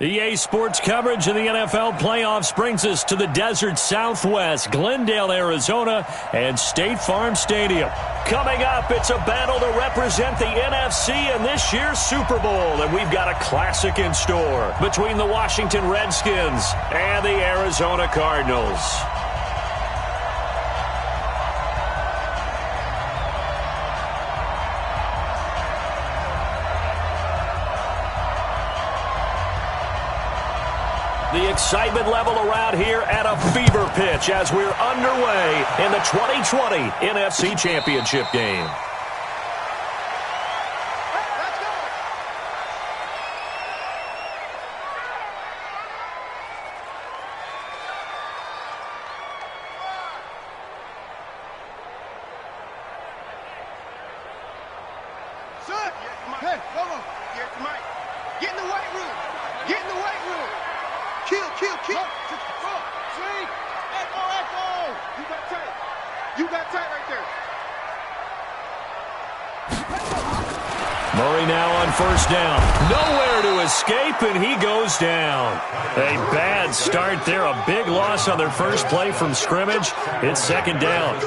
EA Sports coverage of the NFL playoffs brings us to the desert Southwest, Glendale, Arizona, and State Farm Stadium. Coming up, it's a battle to represent the NFC in this year's Super Bowl, and we've got a classic in store between the Washington Redskins and the Arizona Cardinals. The excitement level around here at a fever pitch as we're underway in the 2020 NFC Championship game. Hey, come on. Get the mic. Get in the weight room. Get in the weight room. Kill. See? Echo. You got tight. You got tight right there. Murray now on first down. Nowhere to escape, and he goes down. A bad start there. A big loss on their first play from scrimmage. It's second down.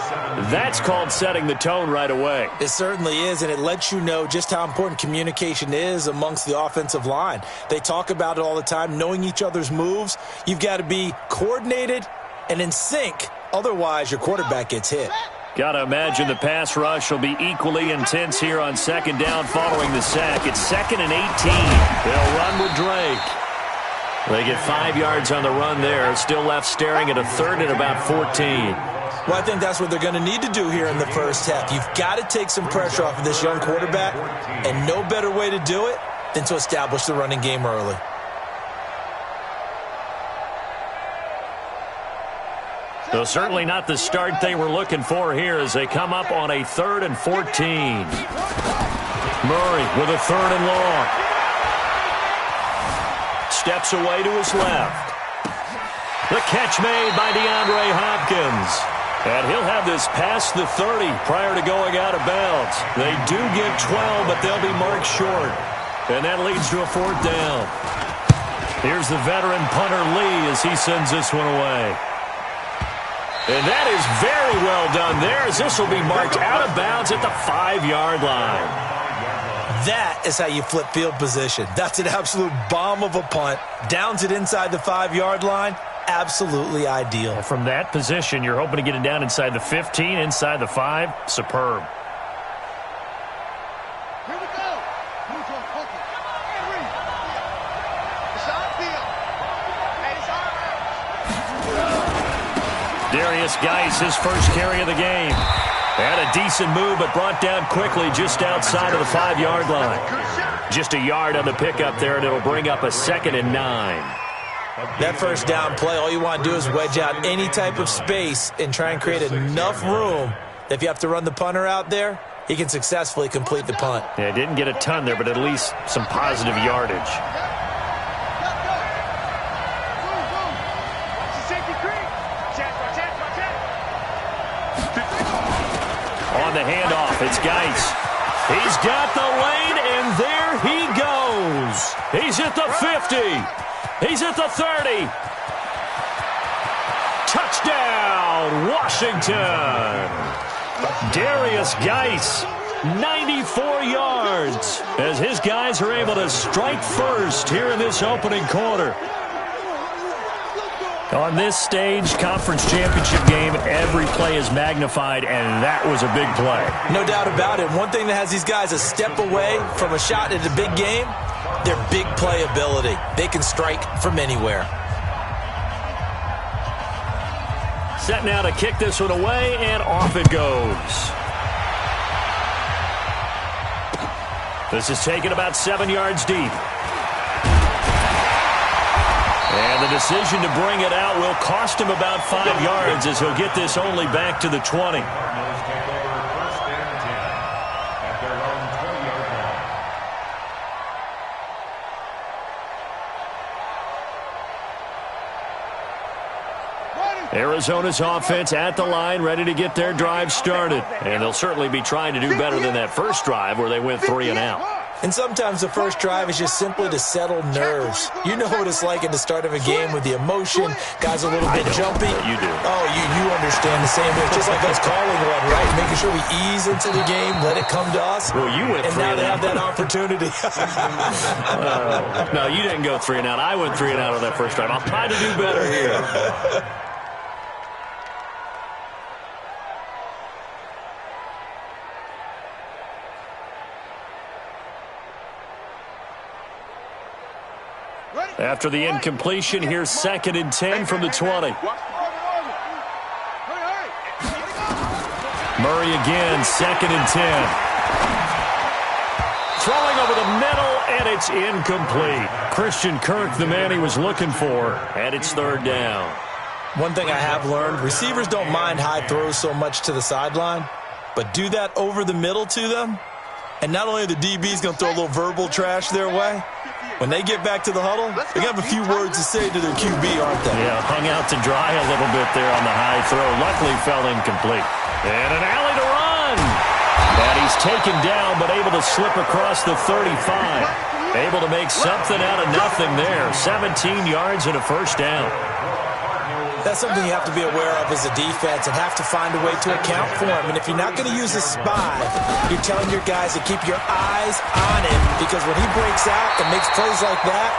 That's called setting the tone right away. It certainly is, and it lets you know just how important communication is amongst the offensive line. They talk about it all the time, knowing each other's moves. You've got to be coordinated and in sync. Otherwise, your quarterback gets hit. Got to imagine the pass rush will be equally intense here on second down following the sack. It's 2nd and 18. They'll run with Drake. They get 5 yards on the run there. Still left staring at a third and about 14. Well, I think that's what they're going to need to do here in the first half. You've got to take some pressure off of this young quarterback, and no better way to do it than to establish the running game early. So certainly not the start they were looking for here as they come up on a 3rd and 14. Murray with a 3rd and long. Steps away to his left. The catch made by DeAndre Hopkins. And he'll have this past the 30 prior to going out of bounds. They do get 12, but they'll be marked short. And that leads to a 4th down. Here's the veteran punter Lee as he sends this one away. And that is very well done there as this will be marked out of bounds at the 5-yard line. That is how you flip field position. That's an absolute bomb of a punt. Downs it inside the 5-yard line. Absolutely ideal. From that position, you're hoping to get it down inside the 15, inside the 5. Superb. Here we go. Move on, focus. It's our field. Hey, it's our Darius Geis, his first carry of the game. Had a decent move, but brought down quickly just outside of the 5-yard line. Just a yard on the pickup there, and it'll bring up a 2nd and 9. That first down play, all you want to do is wedge out any type of space and try and create enough room that if you have to run the punter out there, he can successfully complete the punt. Yeah, didn't get a ton there, but at least some positive yardage. On the handoff, it's Geis. He's got the lane, and there he goes. He's at the 50. He's at the 30. Touchdown, Washington. Darius Geis, 94 yards, as his guys are able to strike first here in this opening quarter. On this stage, conference championship game, every play is magnified, and that was a big play. No doubt about it. One thing that has these guys a step away from a shot at a big game, their big play ability. They can strike from anywhere. Set now to kick this one away, and off it goes. This is taken about 7 yards deep. And the decision to bring it out will cost him about 5 yards as he'll get this only back to the 20. Arizona's offense at the line, ready to get their drive started. And they'll certainly be trying to do better than that first drive where they went 3 and out. And sometimes the first drive is just simply to settle nerves. You know what it's like at the start of a game with the emotion, guys a little bit jumpy. You do. Oh, you understand the same way. Just like us calling one, right? Making sure we ease into the game, let it come to us. Well, you went and 3 now and they out. have that opportunity. No, you didn't go 3 and out. I went 3 and out on that first drive. I'll try to do better here. After the incompletion, here's 2nd and 10 from the 20. Murray again, 2nd and 10. Throwing over the middle, and it's incomplete. Christian Kirk, the man he was looking for, and it's 3rd down. One thing I have learned, receivers don't mind high throws so much to the sideline, but do that over the middle to them, and not only are the DBs going to throw a little verbal trash their way, when they get back to the huddle, they have a few words to say to their QB, aren't they? Yeah, hung out to dry a little bit there on the high throw. Luckily fell incomplete. And an alley to run. And he's taken down, but able to slip across the 35. Able to make something out of nothing there. 17 yards and a 1st down. That's something you have to be aware of as a defense and have to find a way to account for him. And if you're not going to use a spy, you're telling your guys to keep your eyes on him, because when he breaks out and makes plays like that,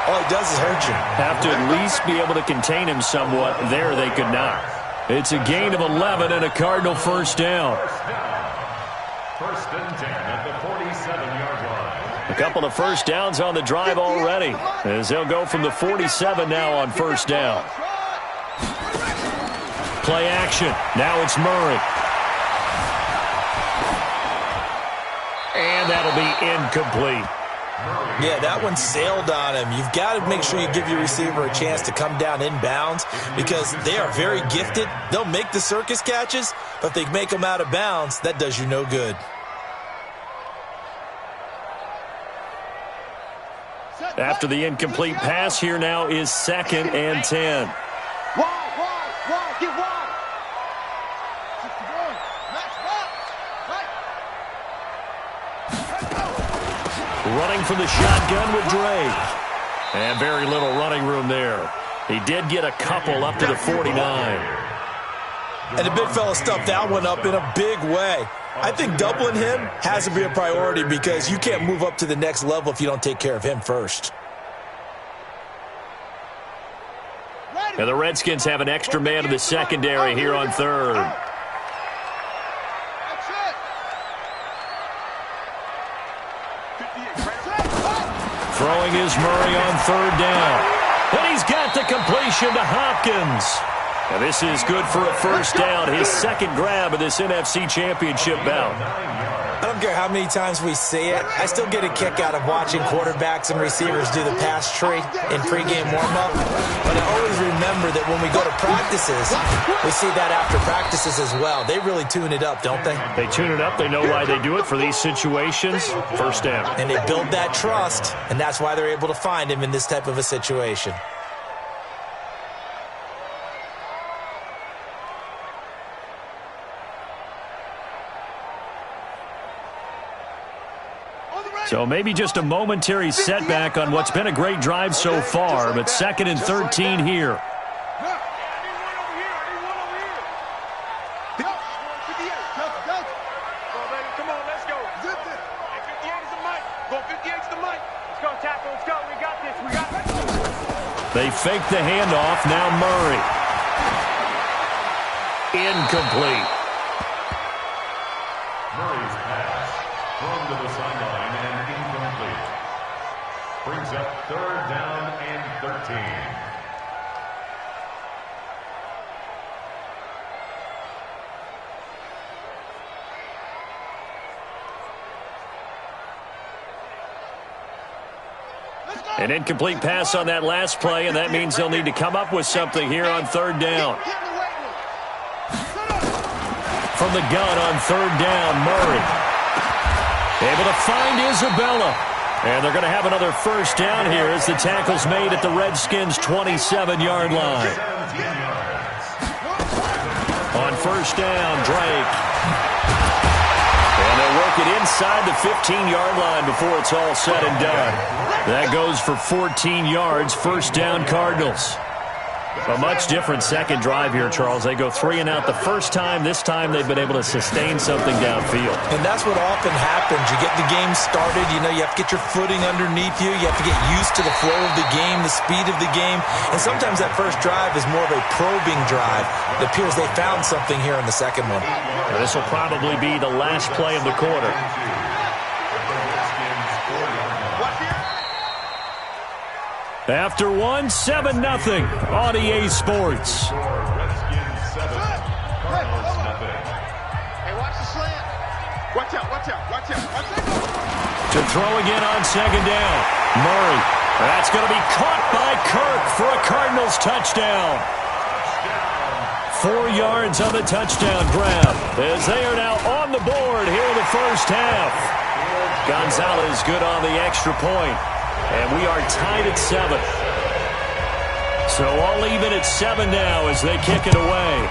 all he does is hurt you. Have to at least be able to contain him somewhat. There they could not. It's a gain of 11 and a Cardinal 1st down. 1st and 10 at the 47-yard line. A couple of 1st downs on the drive already, as they'll go from the 47 now on 1st down. Play action. Now it's Murray. And that'll be incomplete. Yeah, that one sailed on him. You've got to make sure you give your receiver a chance to come down inbounds, because they are very gifted. They'll make the circus catches, but if they make them out of bounds, that does you no good. After the incomplete pass, here now is 2nd and 10. Wide, get wide. Running from the shotgun with Drake. And very little running room there. He did get a couple up to the 49. And the big fella stuffed that one up in a big way. I think doubling him has to be a priority, because you can't move up to the next level if you don't take care of him first. And the Redskins have an extra man in the secondary here on 3rd. Throwing is Murray on 3rd down. And he's got the completion to Hopkins. And this is good for a 1st down, his 2nd grab of this NFC Championship bout. I don't care how many times we see it. I still get a kick out of watching quarterbacks and receivers do the pass tree in pregame warm-up. But I always remember that when we go to practices, we see that after practices as well. They really tune it up, don't they? They tune it up. They know why they do it for these situations. 1st down. And they build that trust, and that's why they're able to find him in this type of a situation. So maybe just a momentary setback on what's been a great drive so far, but 2nd and 13 here. They fake the handoff. Now Murray. Incomplete. Murray's pass thrown to the sideline and incomplete. Brings up 3rd down and 13. An incomplete pass on that last play, and that means they'll need to come up with something here on 3rd down. From the gun on 3rd down, Murray. Able to find Isabella. And they're going to have another 1st down here as the tackle's made at the Redskins' 27-yard line. On 1st down, Drake. And they'll They'll work it inside the 15-yard line before it's all said and done. That goes for 14 yards, first down Cardinals. A much different second drive here, Charles. They go 3 and out the first time. This time they've been able to sustain something downfield. And that's what often happens. You get the game started. You know, you have to get your footing underneath you. You have to get used to the flow of the game, the speed of the game. And sometimes that first drive is more of a probing drive. It appears they found something here in the second one. Now, this will probably be the last play of the quarter. After 7-0 on EA Sports. Hey, watch the slant. Watch out, watch out, watch out, watch out. To throw again on second down. Murray. That's going to be caught by Kirk for a Cardinals touchdown. 4 yards on the touchdown grab as they are now on the board here in the first half. Gonzalez good on the extra point. And we are tied at 7. So all even at 7 now as they kick it away.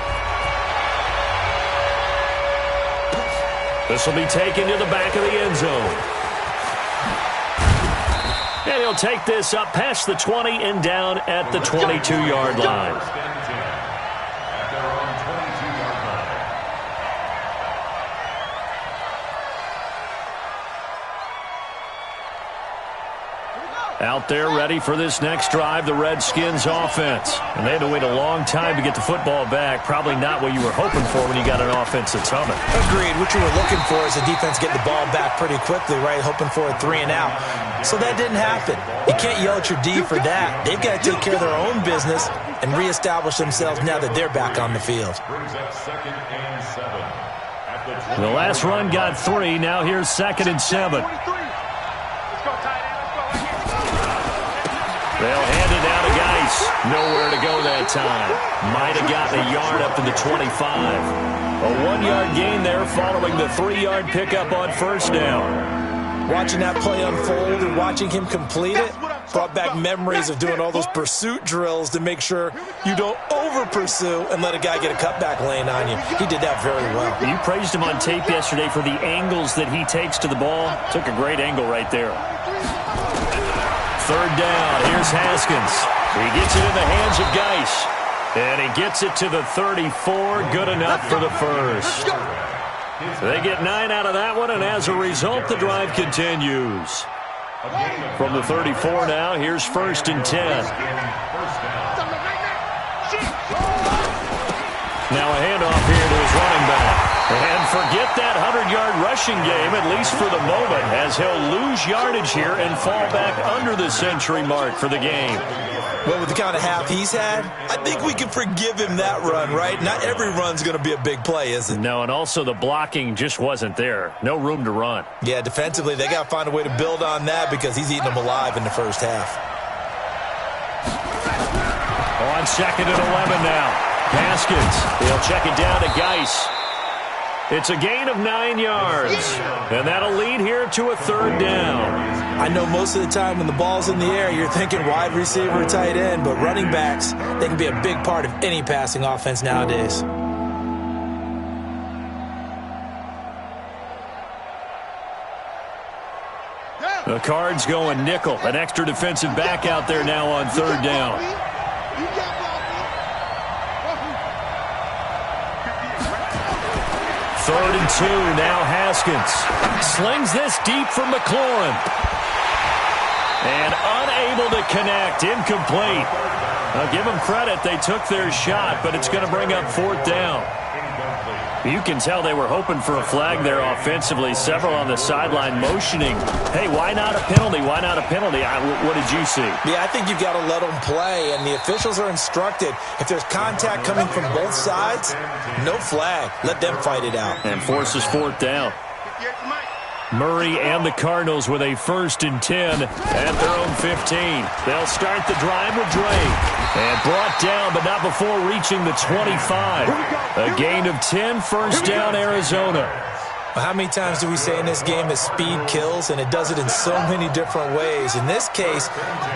This will be taken to the back of the end zone. And he'll take this up past the 20 and down at the 22-yard line. Out there ready for this next drive, the Redskins offense. And they had to wait a long time to get the football back. Probably not what you were hoping for when you got an offense that's humming. Agreed. What you were looking for is the defense getting the ball back pretty quickly, right? Hoping for a 3 and out. So that didn't happen. You can't yell at your D for that. They've got to take care of their own business and reestablish themselves now that they're back on the field. The last run got 3. Now here's 2nd and 7. They'll hand it down to Geis. Nowhere to go that time. Might have gotten a yard up to the 25. A 1-yard gain there following the 3-yard pickup on first down. Watching that play unfold and watching him complete it brought back memories of doing all those pursuit drills to make sure you don't over-pursue and let a guy get a cutback lane on you. He did that very well. You praised him on tape yesterday for the angles that he takes to the ball. Took a great angle right there. 3rd down. Here's Haskins. He gets it in the hands of Geis. And he gets it to the 34. Good enough for the first. They get 9 out of that one, and as a result, the drive continues. From the 34 now, here's 1st and 10. Now a handoff here to his running back. And forget that 100-yard rushing game, at least for the moment, as he'll lose yardage here and fall back under the century mark for the game. Well, with the kind of half he's had, I think we can forgive him that run, right? Not every run's going to be a big play, is it? No, and also the blocking just wasn't there. No room to run. Yeah, defensively, they got to find a way to build on that because he's eating them alive in the first half. On 2nd and 11 now. Haskins, he'll check it down to Geis. It's a gain of 9 yards, and that'll lead here to a 3rd down. I know most of the time when the ball's in the air, you're thinking wide receiver, tight end, but running backs, they can be a big part of any passing offense nowadays. The Cards going nickel, an extra defensive back out there now on 3rd down. 3rd and 2, now Haskins. Slings this deep from McLaurin. And unable to connect, incomplete. I'll give them credit, they took their shot, but it's going to bring up 4th down. You can tell they were hoping for a flag there offensively. Several on the sideline motioning, hey, why not a penalty? Why not a penalty? What did you see? Yeah, I think you've got to let them play, and the officials are instructed, if there's contact coming from both sides, no flag. Let them fight it out. And forces 4th down. Murray and the Cardinals with a 1st and 10 at their own 15. They'll start the drive with Drake. And brought down, but not before reaching the 25. A gain of 10, 1st down Arizona. Well, how many times do we say in this game that speed kills, and it does it in so many different ways? In this case,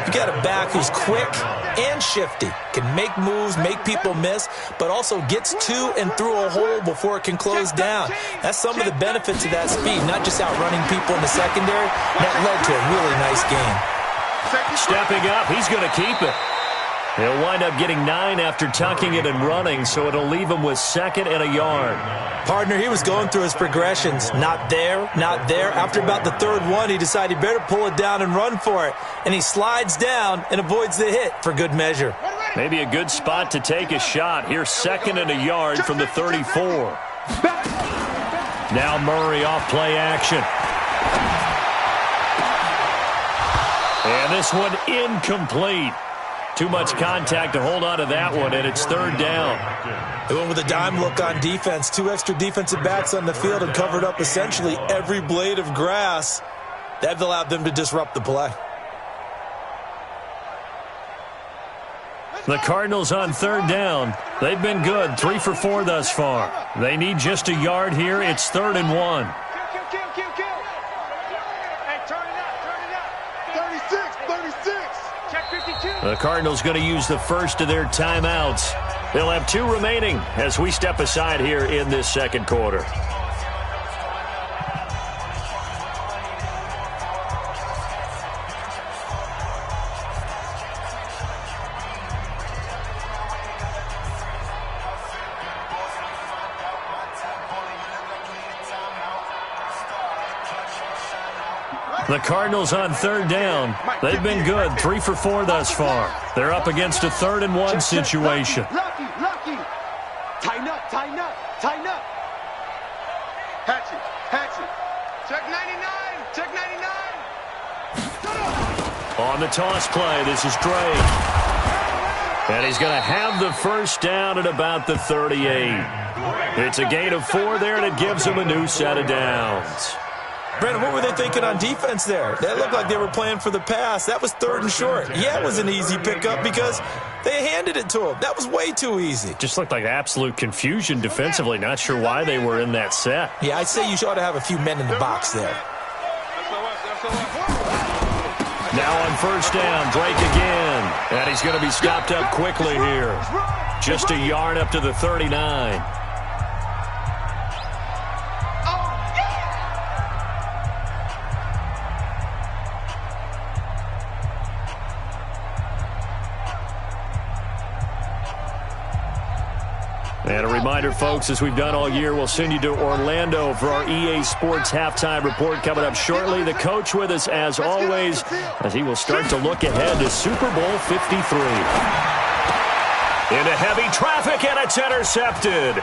you got a back who's quick and shifty, can make moves, make people miss, but also gets to and through a hole before it can close down. That's some of the benefits of that speed, not just outrunning people in the secondary. That led to a really nice game. Stepping up, he's going to keep it. He'll wind up getting 9 after tucking it and running, so it'll leave him with 2nd and a yard. Partner, he was going through his progressions. Not there, not there. After about the 3rd one, he decided he better pull it down and run for it. And he slides down and avoids the hit for good measure. Maybe a good spot to take a shot. Here's 2nd and a yard from the 34. Now Murray off play action. And this one incomplete. Too much contact to hold on to that one, and it's 3rd down. They went with a dime look on defense. 2 extra defensive backs on the field and covered up essentially every blade of grass. That allowed them to disrupt the play. The Cardinals on 3rd down. They've been good, 3 for 4 thus far. They need just a yard here. It's 3rd and 1. The Cardinals going to use the first of their timeouts. They'll have 2 remaining as we step aside here in this 2nd quarter. The Cardinals on 3rd down. They've been good, 3 for 4 thus far. They're up against a 3rd and 1 situation. Lucky. Tighten up. Hatch it. Check 99. On the toss play, this is Drake. And he's going to have the first down at about the 38. It's a gain of 4 there, and it gives him a new set of downs. Brandon, what were they thinking on defense there? That looked like they were playing for the pass. That was 3rd and short. Yeah, it was an easy pickup because they handed it to him. That was way too easy. Just looked like absolute confusion defensively. Not sure why they were in that set. Yeah, I'd say you ought to have a few men in the box there. Now on 1st down, Drake again. And he's going to be stopped up quickly here. Just a yard up to the 39. And a reminder, folks, as we've done all year, we'll send you to Orlando for our EA Sports halftime report coming up shortly. The coach with us, as always, as he will start to look ahead to Super Bowl 53. Into heavy traffic, and it's intercepted.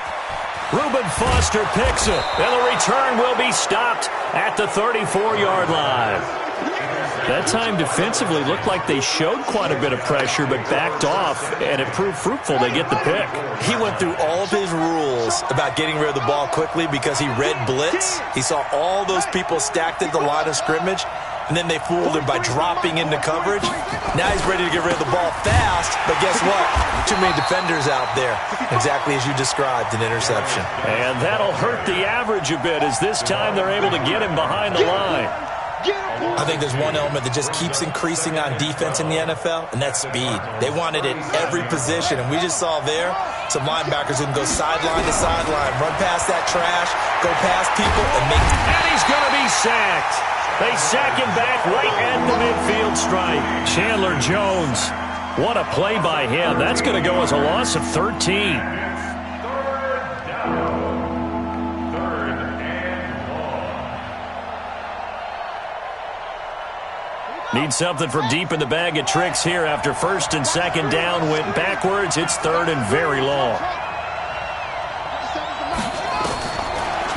Reuben Foster picks it, and the return will be stopped at the 34-yard line. That time defensively looked like they showed quite a bit of pressure but backed off, and it proved fruitful. They get the pick. He went through all of his rules about getting rid of the ball quickly because he read blitz. He saw all those people stacked at the line of scrimmage, and then they fooled him by dropping into coverage. Now he's ready to get rid of the ball fast, but guess what? Too many defenders out there. Exactly as you described, an interception. And that'll hurt the average a bit as this time they're able to get him behind the line. I think there's one element that just keeps increasing on defense in the NFL, and that's speed. They want it at every position, and we just saw there some linebackers who can go sideline to sideline, run past that trash, go past people, and make... And he's going to be sacked. They sack him back right at the midfield stripe. Chandler Jones, what a play by him. That's going to go as a loss of 13. Need something from deep in the bag of tricks here after 1st and 2nd down went backwards. It's 3rd and very long.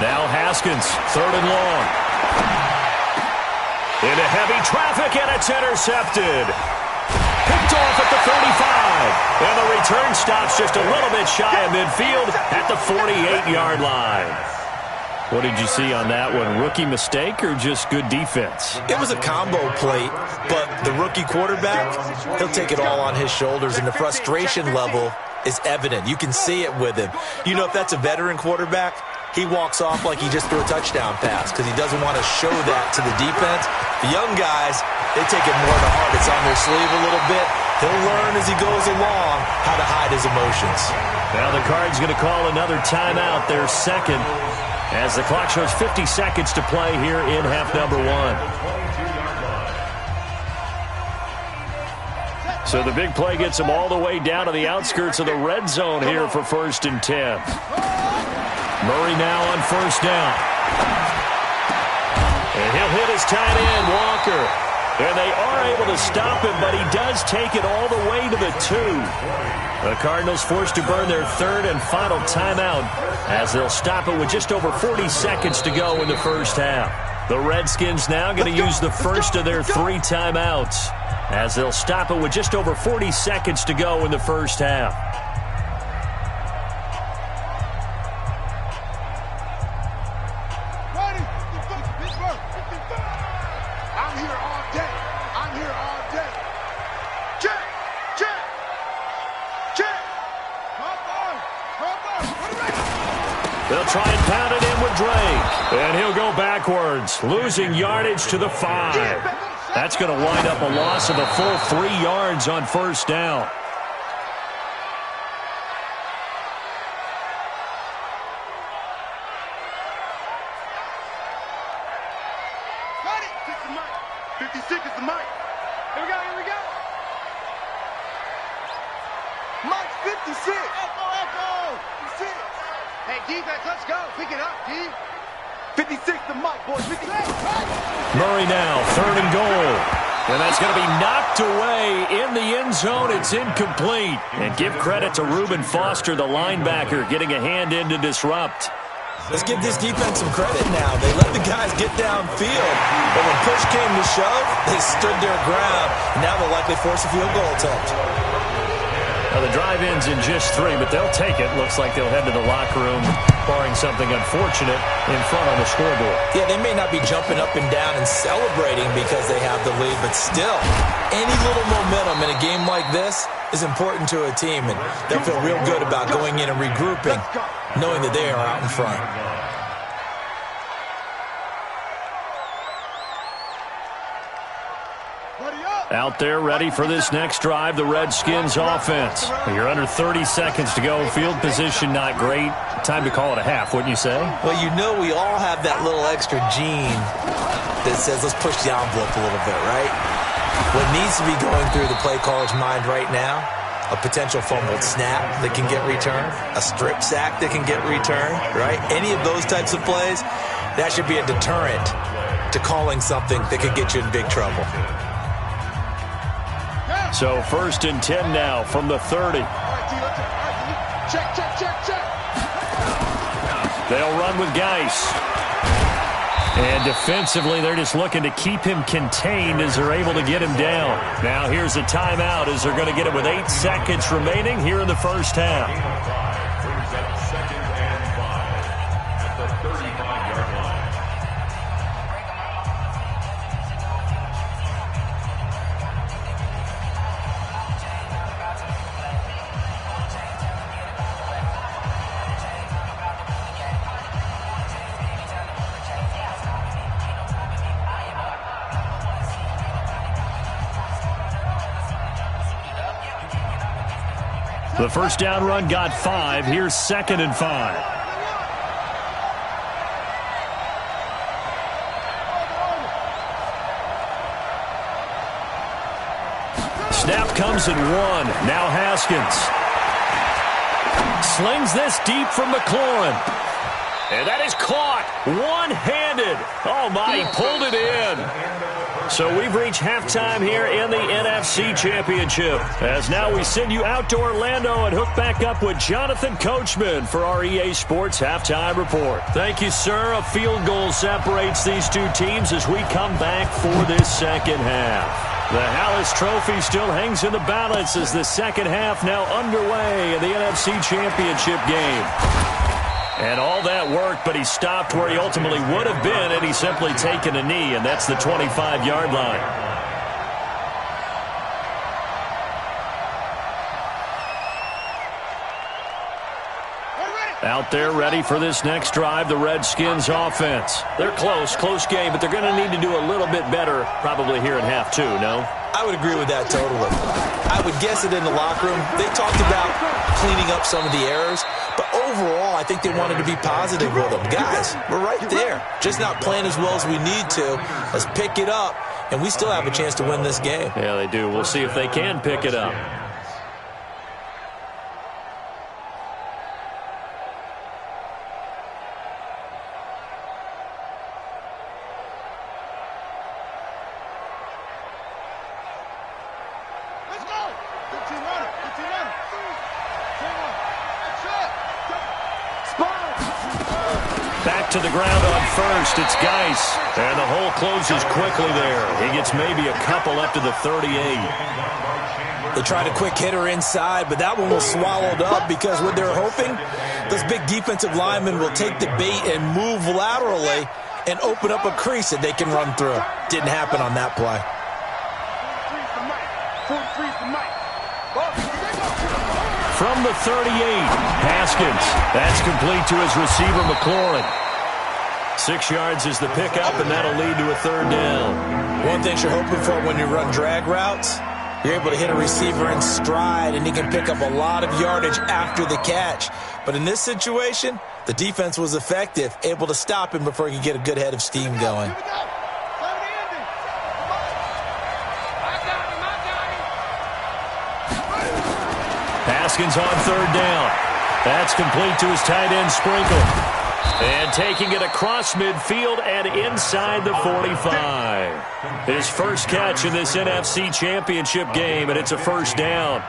Now Haskins, 3rd and long. Into heavy traffic, and it's intercepted. Picked off at the 35. And the return stops just a little bit shy of midfield at the 48-yard line. What did you see on that one? Rookie mistake or just good defense? It was a combo plate, but the rookie quarterback, he'll take it all on his shoulders, and the frustration level is evident. You can see it with him. You know, if that's a veteran quarterback, he walks off like he just threw a touchdown pass because he doesn't want to show that to the defense. The young guys, they take it more to heart. It's on their sleeve a little bit. He'll learn as he goes along how to hide his emotions. Now the Card's going to call another timeout, their second, as the clock shows 50 seconds to play here in half number one. So the big play gets him all the way down to the outskirts of the red zone here for 1st and 10. Murray now on 1st down. And he'll hit his tight end, Walker. And they are able to stop him, but he does take it all the way to the 2. The Cardinals forced to burn their 3rd and final timeout as they'll stop it with just over 40 seconds to go in the first half. The Redskins now going to use the first of their 3 timeouts as they'll stop it with just over 40 seconds to go in the first half. They'll try and pound it in with Drake. And he'll go backwards, losing yardage to the 5. That's going to wind up a loss of a full 3 yards on 1st down. Got it. 56 is the mic. Here we go, here we go. Mike 56. Echo, echo. 56. Hey, defense, let's go. Pick it up, D. 56 the mic, boys. 56. Murray now, 3rd and goal. And that's going to be knocked away in the end zone. It's incomplete. And give credit to Reuben Foster, the linebacker, getting a hand in to disrupt. Let's give this defense some credit now. They let the guys get downfield, but when push came to shove, they stood their ground. Now they'll likely force a field goal attempt. Well, the drive ends in just 3, but they'll take it. Looks like they'll head to the locker room, barring something unfortunate in front on the scoreboard. Yeah, they may not be jumping up and down and celebrating because they have the lead, but still, any little momentum in a game like this is important to a team, and they'll feel real good about going in and regrouping, knowing that they are out in front. Out there ready for this next drive, the Redskins offense. You're under 30 seconds to go. Field position not great. Time to call it a half, wouldn't you say? Well, you know we all have that little extra gene that says let's push the envelope a little bit, right? What needs to be going through the play caller's mind right now, a potential fumbled snap that can get returned, a strip sack that can get returned, right? Any of those types of plays, that should be a deterrent to calling something that could get you in big trouble. So 1st and 10 now from the 30. Check, check, check, check. They'll run with Geis. And defensively, they're just looking to keep him contained as they're able to get him down. Now here's a timeout as they're going to get it with 8 seconds remaining here in the first half. Brings up 2nd and 5 at the 35-yard line. The first down run got 5. Here's 2nd and 5. Snap comes at 1. Now Haskins. Slings this deep from McLaurin. And that is caught one-handed. Oh, my, he pulled it in. So we've reached halftime here in the NFC Championship. As now we send you out to Orlando and hook back up with Jonathan Coachman for our EA Sports Halftime Report. Thank you, sir. A field goal separates these two teams as we come back for this second half. The Hallis Trophy still hangs in the balance as the second half now underway in the NFC Championship game. And all that worked, but he stopped where he ultimately would have been had he simply taken a knee, and that's the 25-yard line. Out there ready for this next drive, the Redskins offense. They're close game, but they're going to need to do a little bit better probably here in half two, no? I would agree with that totally. I would guess it in the locker room. They talked about cleaning up some of the errors, but overall, I think they wanted to be positive with them. Guys, we're right there. Just not playing as well as we need to. Let's pick it up, and we still have a chance to win this game. Yeah, they do. We'll see if they can pick it up. To the ground on first. It's Geis. And the hole closes quickly there. He gets maybe a couple up to the 38. They tried a quick hitter inside, but that one was swallowed up because what they're hoping, those big defensive linemen will take the bait and move laterally and open up a crease that they can run through. Didn't happen on that play. From the 38, Haskins. That's complete to his receiver, McLaurin. 6 yards is the pickup, and that'll lead to a third down. One thing you're hoping for when you run drag routes, you're able to hit a receiver in stride, and he can pick up a lot of yardage after the catch. But in this situation, the defense was effective, able to stop him before he could get a good head of steam going. Haskins on third down. That's complete to his tight end, Sprinkle. And taking it across midfield and inside the 45. His first catch in this NFC Championship game, and it's a first down.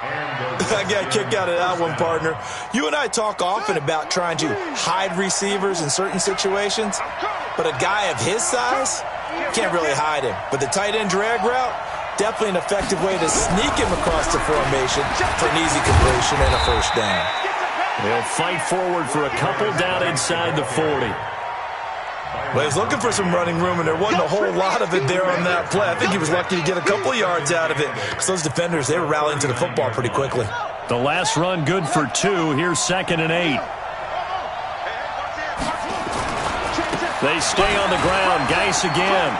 I got a kick out of that one, partner. You and I talk often about trying to hide receivers in certain situations, but a guy of his size can't really hide him. But the tight end drag route, definitely an effective way to sneak him across the formation for an easy completion and a first down. They'll fight forward for a couple down inside the 40. Well, he was looking for some running room, and there wasn't a whole lot of it there on that play. I think he was lucky to get a couple yards out of it because those defenders, they were rallying to the football pretty quickly. The last run good for 2. Here's 2nd and 8. They stay on the ground. Geis again.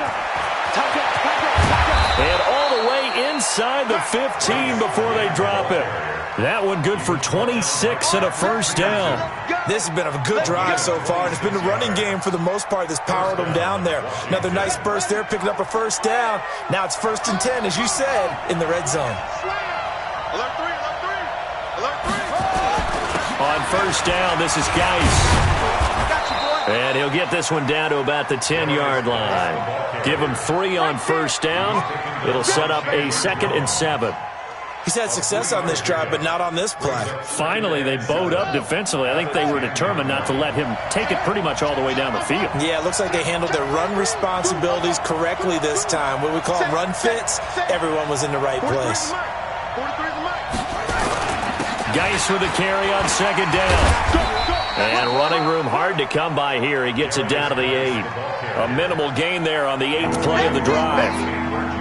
And all the way inside the 15 before they drop it. That one good for 26 and a first down. This has been a good drive so far, and it's been a running game for the most part that's powered them down there. Another nice burst there, picking up a first down. Now it's 1st and 10, as you said, in the red zone. On first down, this is Geis. And he'll get this one down to about the 10-yard line. Give him 3 on first down. It'll set up a 2nd and 7. He's had success on this drive, but not on this play. Finally, they bowed up defensively. I think they were determined not to let him take it pretty much all the way down the field. Yeah, it looks like they handled their run responsibilities correctly this time. What we call run fits, everyone was in the right place. Geis with a carry on 2nd down. And running room hard to come by here. He gets it down to the 8. A minimal gain there on the 8th play of the drive.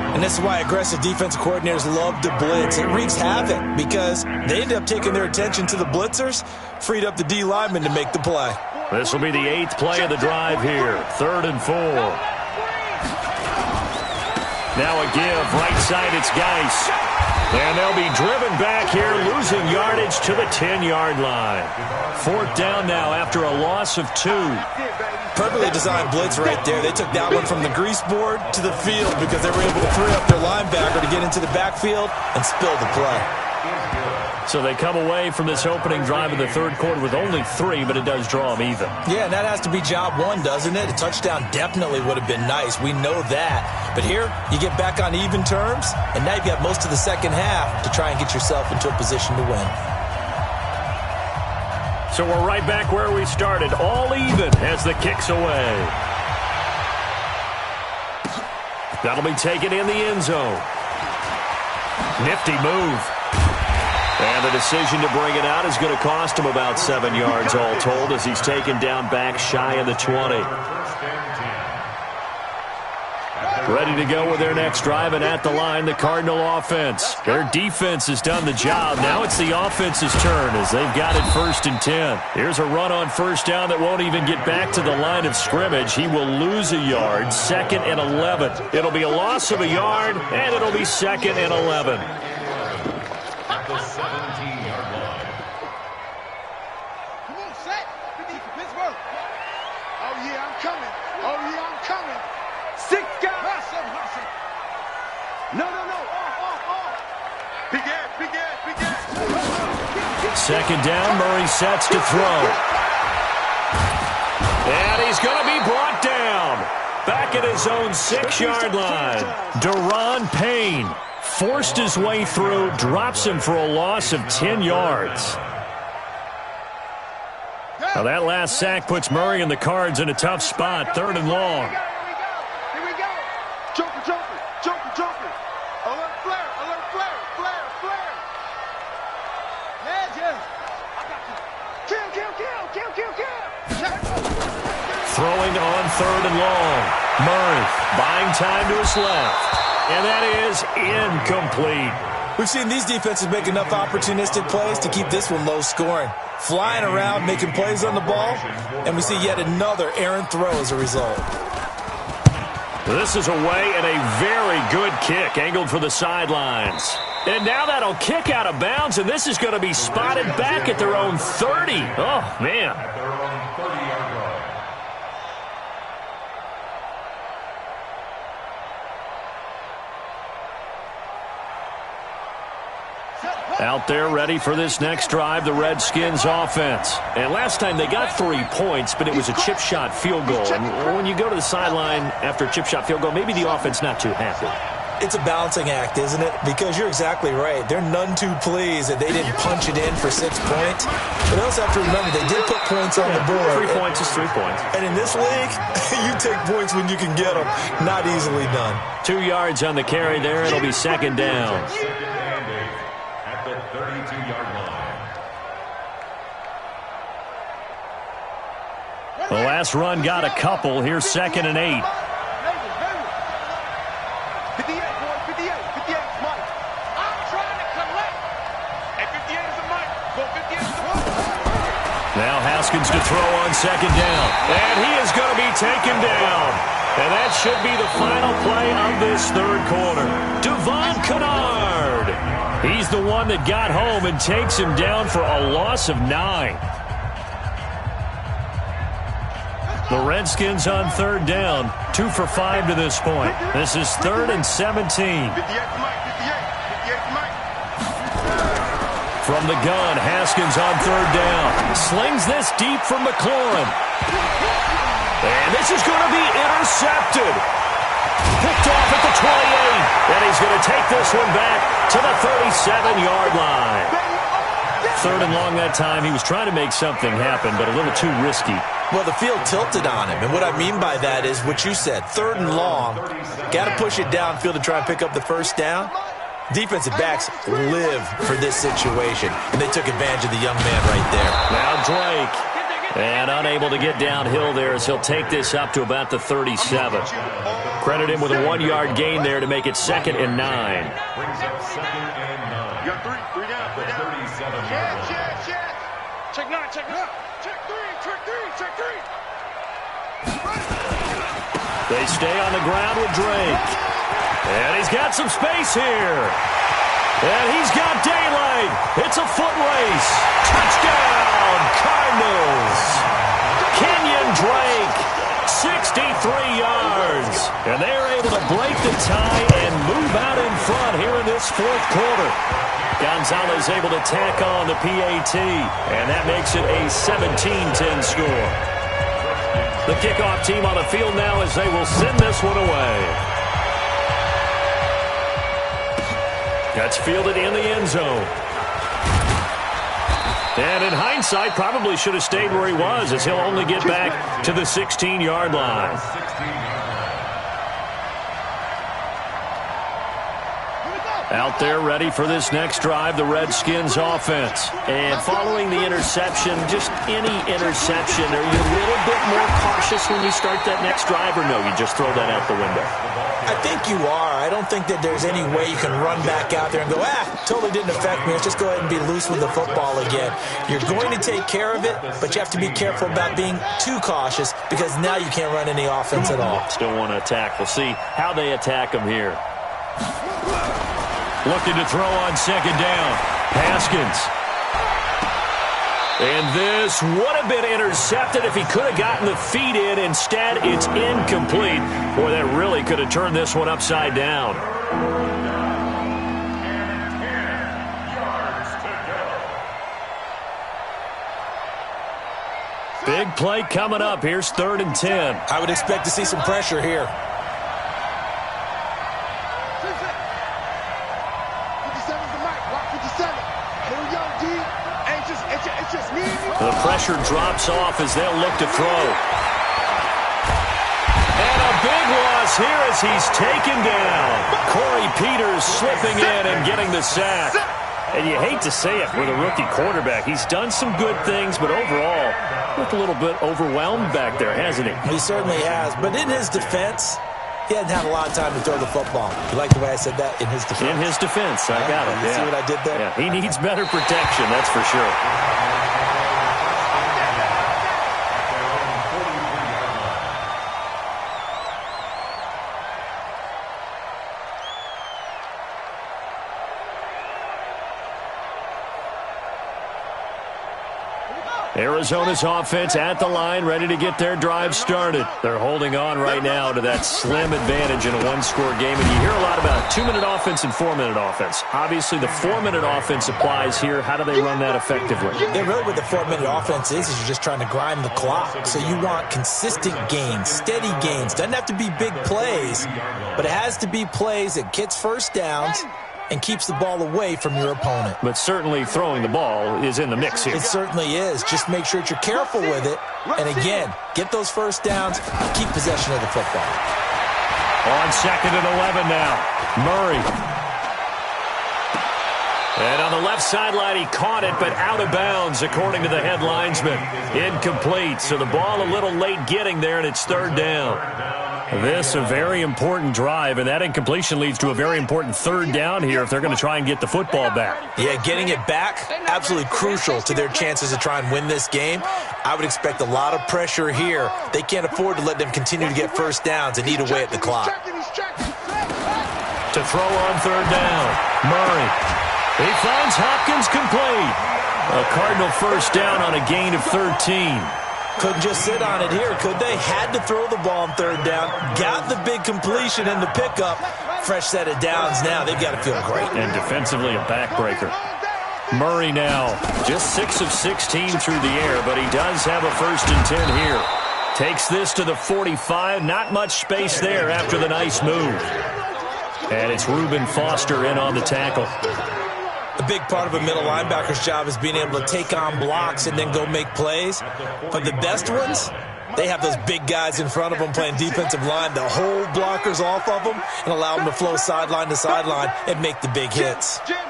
And this is why aggressive defensive coordinators love to blitz. It wreaks havoc because they end up taking their attention to the blitzers, freed up the D lineman to make the play. This will be the 8th play of the drive here. 3rd and 4. Now a give. Right side, it's Geis. And they'll be driven back here, losing yardage to the 10-yard line. 4th down now after a loss of 2. Perfectly designed blitz right there. They took that one from the grease board to the field because they were able to free up their linebacker to get into the backfield and spill the play. So they come away from this opening drive in the 3rd quarter with only 3, but it does draw them even. Yeah, and that has to be job 1, doesn't it? A touchdown definitely would have been nice. We know that. But here, you get back on even terms, and now you've got most of the second half to try and get yourself into a position to win. So we're right back where we started, all even as the kick's away. That'll be taken in the end zone. Nifty move. And the decision to bring it out is going to cost him about 7 yards all told as he's taken down back shy of the 20. Ready to go with their next drive, and at the line, the Cardinal offense. Their defense has done the job. Now it's the offense's turn as they've got it 1st and 10. Here's a run on 1st down that won't even get back to the line of scrimmage. He will lose a yard, 2nd and 11. It'll be a loss of a yard, and it'll be 2nd and 11. At the 17-yard line. Come on, set. 50 for Pittsburgh. Oh, yeah, I'm coming. Oh, yeah, I'm coming. 6 guys. Hustle. No. Off. Big ass. 2nd down, Murray sets to throw. And he's going to be brought down. Back at his own 6-yard line. Deron Payne forced his way through, drops him for a loss of 10 yards. Now that last sack puts Murray and the Cards in a tough spot, 3rd and long. Here we go. Joker. Alert flare. Legend. I got you. Kill. Throwing on 3rd and long. Murray buying time to his left. And that is incomplete. We've seen these defenses make enough opportunistic plays to keep this one low scoring. Flying around, making plays on the ball, and we see yet another errant throw as a result. This is away and a very good kick, angled for the sidelines. And now that'll kick out of bounds, and this is going to be spotted back at their own 30. Oh, man. At their own 30-yard line. Out there ready for this next drive, the Redskins offense. And last time they got 3 points, but it was a chip shot field goal. And when you go to the sideline after a chip shot field goal, maybe the offense not too happy. It's a balancing act, isn't it? Because you're exactly right. They're none too pleased that they didn't punch it in for 6 points. But they also have to remember they did put points on the board. 3 points is 3 points. And in this league, you take points when you can get them. Not easily done. 2 yards on the carry there. It'll be 2nd down. 2nd and 8 at the 32-yard line. The last run got a couple. Here's 2nd and 8. 58 is Mike. I'm trying to collect. And 58 is a Mike. Go 58 is a Mike. Now Haskins to throw on 2nd down. And he is going to be taken down. And that should be the final play of this 3rd quarter. Devon Kennard. He's the one that got home and takes him down for a loss of 9. The Redskins on 3rd down, 2 for 5 to this point. This is 3rd and 17. 58 Mike. From the gun, Haskins on 3rd down. Slings this deep from McLaurin. And this is going to be intercepted. Picked off at the 28. And he's going to take this one back to the 37-yard line. 3rd and long that time. He was trying to make something happen, but a little too risky. Well, the field tilted on him, and what I mean by that is what you said, 3rd and long. Got to push it downfield to try and pick up the 1st down. Defensive backs live for this situation, and they took advantage of the young man right there. Now Drake, and unable to get downhill there as he'll take this up to about the 37. Credit him with a 1-yard gain there to make it 2nd and 9. Brings up 2nd and 9. You got 3 down. At the 37-yard line. Check 9. Check 3. They stay on the ground with Drake. And he's got some space here. And he's got daylight. It's a foot race. Touchdown, Cardinals. Kenyon Drake, 63 yards. And they're able to break the tie and move out in front here in this 4th quarter. Gonzalez able to tack on the PAT, and that makes it a 17-10 score. The kickoff team on the field now as they will send this one away. That's fielded in the end zone. And in hindsight, probably should have stayed where he was as he'll only get back to the 16-yard line. Out there ready for this next drive, the Redskins offense. And following the interception, just any interception, are you a little bit more cautious when you start that next drive, or no, you just throw that out the window? I think you are. I don't think that there's any way you can run back out there and go, totally didn't affect me. Let's just go ahead and be loose with the football again. You're going to take care of it, but you have to be careful about being too cautious because now you can't run any offense at all. Still want to attack. We'll see how they attack them here. Looking to throw on second down. Haskins. And this would have been intercepted if he could have gotten the feet in. Instead, it's incomplete. Boy, that really could have turned this one upside down. Big play coming up. Here's 3rd and 10. I would expect to see some pressure here. The pressure drops off as they'll look to throw. And a big loss here as he's taken down. Corey Peters slipping in and getting the sack. And you hate to say it with a rookie quarterback. He's done some good things, but overall, looked a little bit overwhelmed back there, hasn't he? He certainly has. But in his defense, he hadn't had a lot of time to throw the football. You like the way I said that? In his defense? In his defense. I got it. You see what I did there? Yeah, he needs better protection, that's for sure. Arizona's offense at the line, ready to get their drive started. They're holding on right now to that slim advantage in a one-score game. And you hear a lot about 2-minute offense and 4-minute offense. Obviously, the 4-minute offense applies here. How do they run that effectively? Yeah, really what the 4-minute offense is you're just trying to grind the clock. So you want consistent gains, steady gains. Doesn't have to be big plays, but it has to be plays that gets first downs and keeps the ball away from your opponent. But certainly throwing the ball is in the mix here. It certainly is. Just make sure that you're careful with it. And again, get those first downs, keep possession of the football. On 2nd and 11 now, Murray. And on the left sideline, he caught it, but out of bounds, according to the head linesman. Incomplete, so the ball a little late getting there, and it's 3rd down. This a very important drive, and that incompletion leads to a very important 3rd down here if they're going to try and get the football back. Yeah, getting it back, absolutely crucial to their chances to try and win this game. I would expect a lot of pressure here. They can't afford to let them continue to get first downs and eat away at the clock. To throw on 3rd down, Murray. He finds Hopkins complete. A Cardinal first down on a gain of 13. Couldn't just sit on it here, could they? Had to throw the ball on 3rd down. Got the big completion and the pickup. Fresh set of downs now. They've got to feel great. And defensively a backbreaker. Murray now just 6 of 16 through the air, but he does have a 1st and 10 here. Takes this to the 45. Not much space there after the nice move. And it's Reuben Foster in on the tackle. A big part of a middle linebacker's job is being able to take on blocks and then go make plays. But the best ones, they have those big guys in front of them playing defensive line to hold blockers off of them and allow them to flow sideline to sideline and make the big hits. Jam.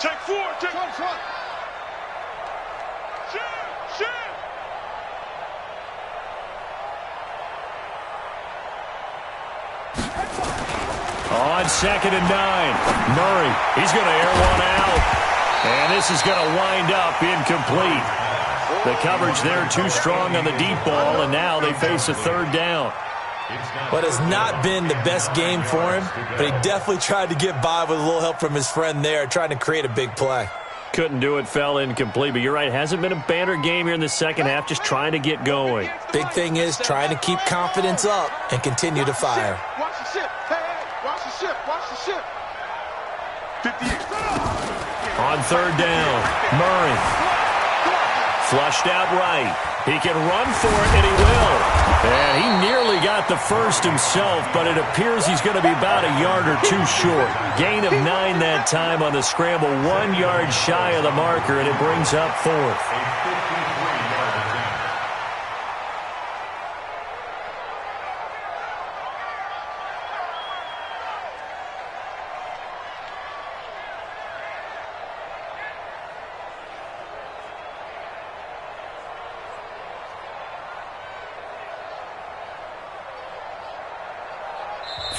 Take 4. Take 1. Jam. On 2nd and 9, Murray. He's going to air one out. And this is going to wind up incomplete. The coverage there too strong on the deep ball, and now they face a 3rd down. What has not been the best game for him, but he definitely tried to get by with a little help from his friend there, trying to create a big play. Couldn't do it, fell incomplete. But you're right, hasn't been a banner game here in the second half, just trying to get going. Big thing is trying to keep confidence up and continue to fire. Watch the ship. Hey, watch the ship. Watch the ship. 58. On 3rd down, Murray. Flushed out right. He can run for it, and he will. And he nearly got the first himself, but it appears he's going to be about a yard or two short. Gain of 9 that time on the scramble, 1 yard shy of the marker, and it brings up 4th.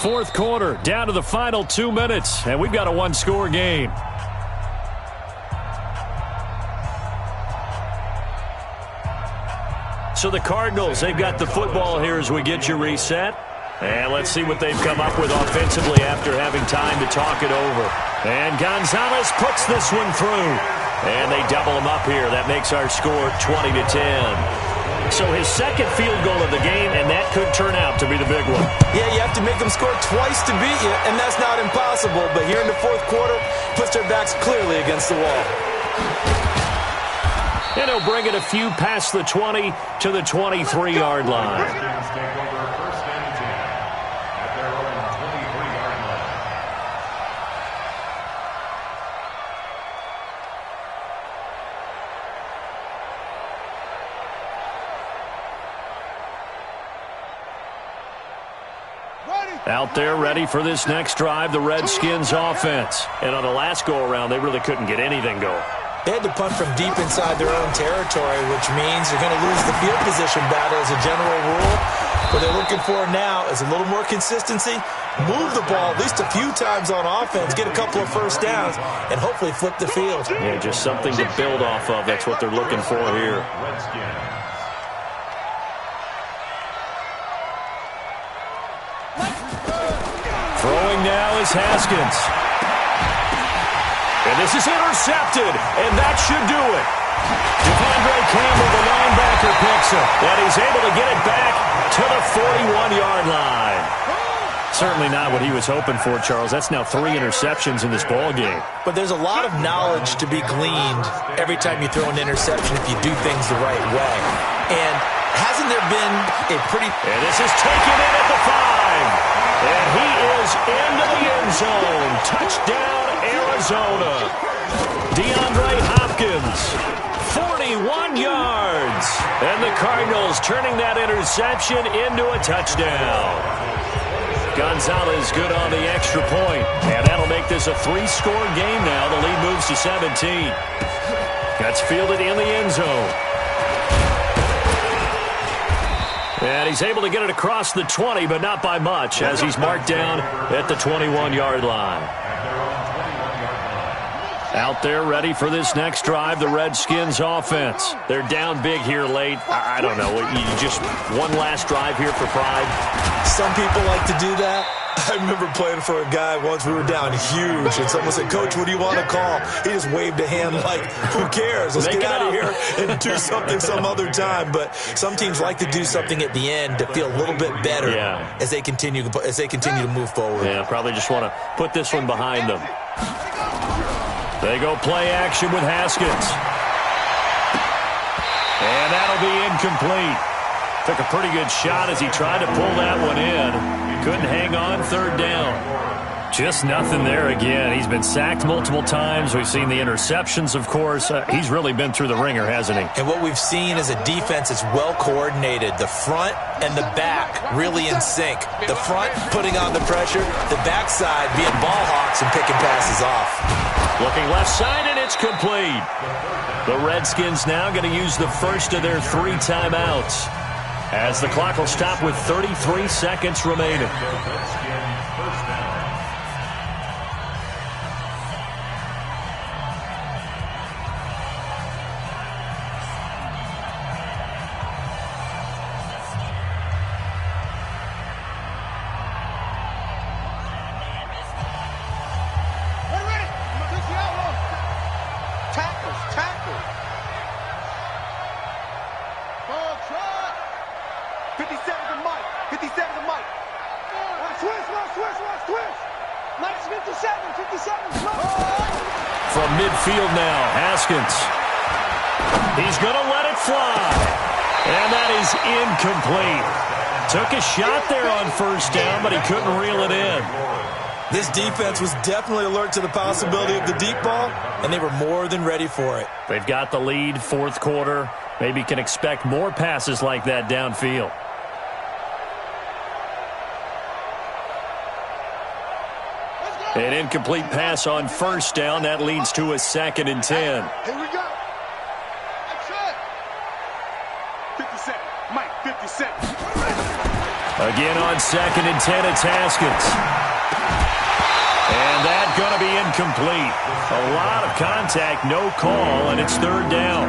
fourth quarter, down to the final 2 minutes, and we've got a one-score game. So the Cardinals, they've got the football here as we get you reset. And let's see what they've come up with offensively after having time to talk it over. And Gonzalez puts this one through. And they double him up here. That makes our score 20-10. So his second field goal of the game, and that could turn out to be the big one. Yeah, you have to make them score twice to beat you, and that's not impossible. But here in the fourth quarter, puts their backs clearly against the wall. And he'll bring it a few past the 20 to the 23-yard line. Out there ready for this next drive, the Redskins offense. And on the last go-around, they really couldn't get anything going. They had to punt from deep inside their own territory, which means they're going to lose the field position battle as a general rule. What they're looking for now is a little more consistency, move the ball at least a few times on offense, get a couple of first downs, and hopefully flip the field. Yeah, just something to build off of. That's what they're looking for here. Throwing now is Haskins. And this is intercepted, and that should do it. Devondre Campbell, the linebacker, picks it, and he's able to get it back to the 41-yard line. Certainly not what he was hoping for, Charles. That's now 3 interceptions in this ball game. But there's a lot of knowledge to be gleaned every time you throw an interception if you do things the right way. And hasn't there been a pretty... And this is taken in at the 5. And he is into the end zone. Touchdown, Arizona. DeAndre Hopkins, 41 yards. And the Cardinals turning that interception into a touchdown. Gonzalez good on the extra point. And that'll make this a 3-score game now. The lead moves to 17. That's fielded in the end zone. And he's able to get it across the 20, but not by much, as he's marked down at the 21-yard line. Out there ready for this next drive, the Redskins offense. They're down big here late. I don't know. You just one last drive here for pride. Some people like to do that. I remember playing for a guy once. We were down huge, and someone said, "Coach, what do you want to call?" He just waved a hand like, "Who cares? Let's get out of here and do something some other time." But some teams like to do something at the end to feel a little bit better as they continue to move forward. Yeah, probably just want to put this one behind them. They go play action with Haskins. And that'll be incomplete. Took a pretty good shot as he tried to pull that one in. Couldn't hang on, third down. Just nothing there again. He's been sacked multiple times. We've seen the interceptions, of course. He's really been through the ringer, hasn't he? And what we've seen is a defense that's well coordinated. The front and the back really in sync. The front putting on the pressure, the backside being ball hawks and picking passes off. Looking left side, and it's complete. The Redskins now going to use the first of their 3 timeouts, as the clock will stop with 33 seconds remaining. From midfield now, Haskins. He's going to let it fly. And that is incomplete. Took a shot there on first down, but he couldn't reel it in. This defense was definitely alert to the possibility of the deep ball, and they were more than ready for it. They've got the lead, fourth quarter. Maybe can expect more passes like that downfield. An incomplete pass on first down. That leads to a 2nd and 10. Here we go. That's it. 50 seconds. Mike, 50 seconds. Again on 2nd and 10, it's Haskins. And that's going to be incomplete. A lot of contact, no call, and it's 3rd down.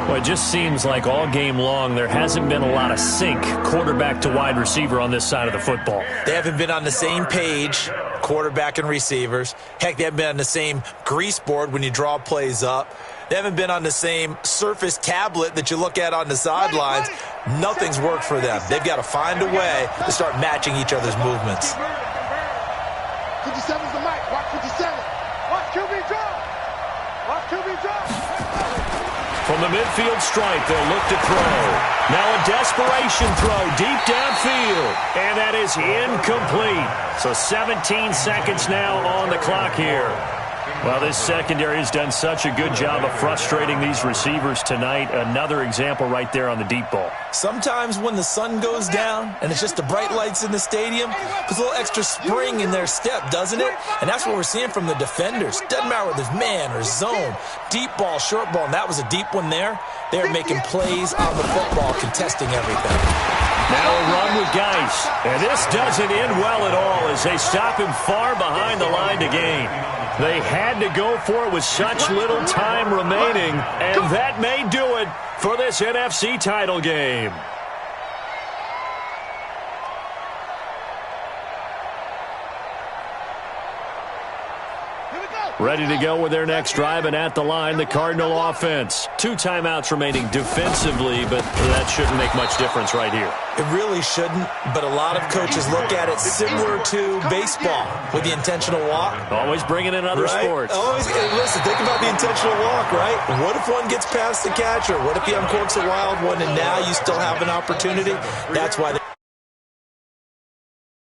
Well, it just seems like all game long there hasn't been a lot of sync quarterback to wide receiver on this side of the football. They haven't been on the same page, quarterback and receivers. Heck, they haven't been on the same grease board when you draw plays up. They haven't been on the same Surface tablet that you look at on the sidelines. Nothing's worked for them. They've got to find a way to start matching each other's movements. 57's the mic. Watch 57. Watch QB drop. Watch QB drop. From the midfield stripe, they'll look to throw. Now a desperation throw deep downfield. And that is incomplete. So 17 seconds now on the clock here. Well, this secondary has done such a good job of frustrating these receivers tonight. Another example right there on the deep ball. Sometimes when the sun goes down and it's just the bright lights in the stadium, puts a little extra spring in their step, doesn't it? And that's what we're seeing from the defenders. Doesn't matter whether it's man or zone, deep ball, short ball, and that was a deep one there. They're making plays on the football, contesting everything. Now a run with Geis. And this doesn't end well at all as they stop him far behind the line to gain. They had to go for it with such little time remaining, and that may do it for this NFC title game. Ready to go with their next drive, and at the line, the Cardinal offense. 2 timeouts remaining defensively, but that shouldn't make much difference right here. It really shouldn't, but a lot of coaches look at it similar to baseball with the intentional walk. Always bringing in other sports. Always, listen, think about the intentional walk, right? What if one gets past the catcher? What if he uncorks a wild one, and now you still have an opportunity? That's why